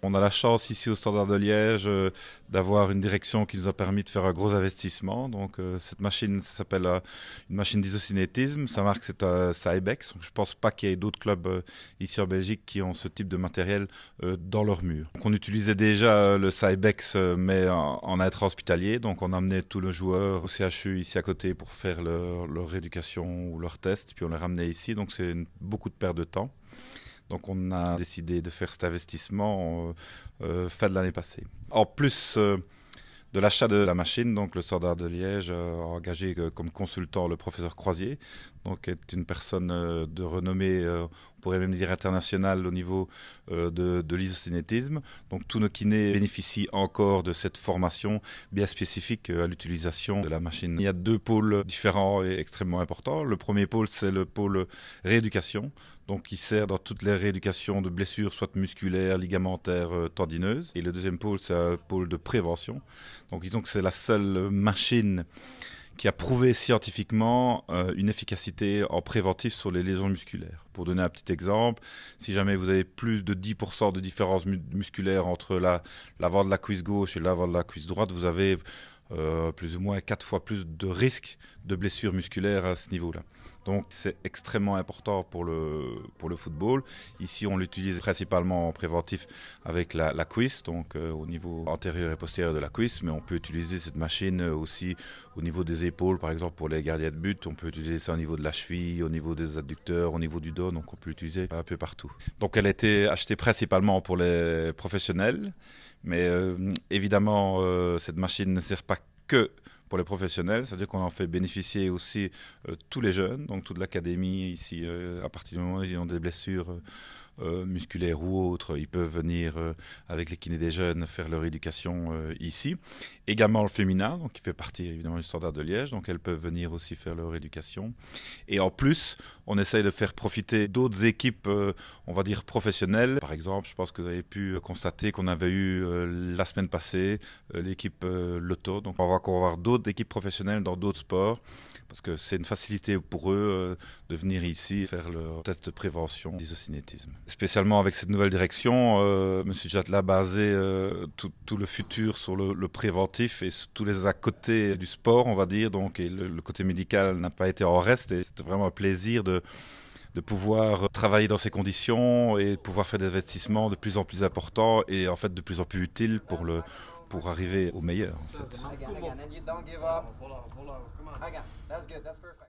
On a la chance ici au Standard de Liège d'avoir une direction qui nous a permis de faire un gros investissement. Donc cette machine, ça s'appelle une machine d'isocinétisme. Sa marque, c'est Cybex. Je ne pense pas qu'il y ait d'autres clubs ici en Belgique qui ont ce type de matériel dans leur mur. Donc, on utilisait déjà le Cybex, mais en intra-hospitalier. Donc on amenait tous nos joueurs au CHU ici à côté pour faire leur rééducation ou leur test. Puis on les ramenait ici. Donc c'est beaucoup de perte de temps. Donc on a décidé de faire cet investissement fin de l'année passée. En plus de l'achat de la machine, donc le Standard de Liège a engagé comme consultant le professeur Croisier, donc est une personne de renommée, on pourrait même dire internationale au niveau de l'isocinétisme. Donc tous nos kinés bénéficient encore de cette formation bien spécifique à l'utilisation de la machine. Il y a deux pôles différents et extrêmement importants. Le premier pôle, c'est le pôle rééducation. Donc, qui sert dans toutes les rééducations de blessures, soit musculaires, ligamentaires, tendineuses. Et le deuxième pôle, c'est un pôle de prévention. Donc, disons que c'est la seule machine qui a prouvé scientifiquement une efficacité en préventif sur les lésions musculaires. Pour donner un petit exemple, si jamais vous avez plus de 10% de différence musculaire entre l'avant de la cuisse gauche et l'avant de la cuisse droite, vous avez plus ou moins 4 fois plus de risque de blessures musculaires à ce niveau-là. Donc c'est extrêmement important pour le football. Ici on l'utilise principalement en préventif avec la cuisse, donc au niveau antérieur et postérieur de la cuisse, mais on peut utiliser cette machine aussi au niveau des épaules, par exemple pour les gardiens de but, on peut utiliser ça au niveau de la cheville, au niveau des adducteurs, au niveau du dos, donc on peut l'utiliser un peu partout. Donc elle a été achetée principalement pour les professionnels, mais évidemment cette machine ne sert pas que pour les professionnels, c'est-à-dire qu'on en fait bénéficier aussi tous les jeunes, donc toute l'académie ici, à partir du moment où ils ont des blessures musculaires ou autres, ils peuvent venir avec les kinés des jeunes faire leur éducation ici. Également le féminin, donc qui fait partie évidemment du Standard de Liège, donc elles peuvent venir aussi faire leur éducation. Et en plus, on essaye de faire profiter d'autres équipes, on va dire professionnelles. Par exemple, je pense que vous avez pu constater qu'on avait eu la semaine passée l'équipe Lotto, donc on va encore avoir d'autres équipes professionnelles dans d'autres sports, parce que c'est une facilité pour eux de venir ici faire leur test de prévention d'isocinétisme. Spécialement avec cette nouvelle direction, M. Jatla a basé tout le futur sur le préventif et sur tous les à côté du sport, on va dire. Donc, et le côté médical n'a pas été en reste. Et c'était vraiment un plaisir de pouvoir travailler dans ces conditions et de pouvoir faire des investissements de plus en plus importants et en fait de plus en plus utiles pour arriver au meilleur. En fait.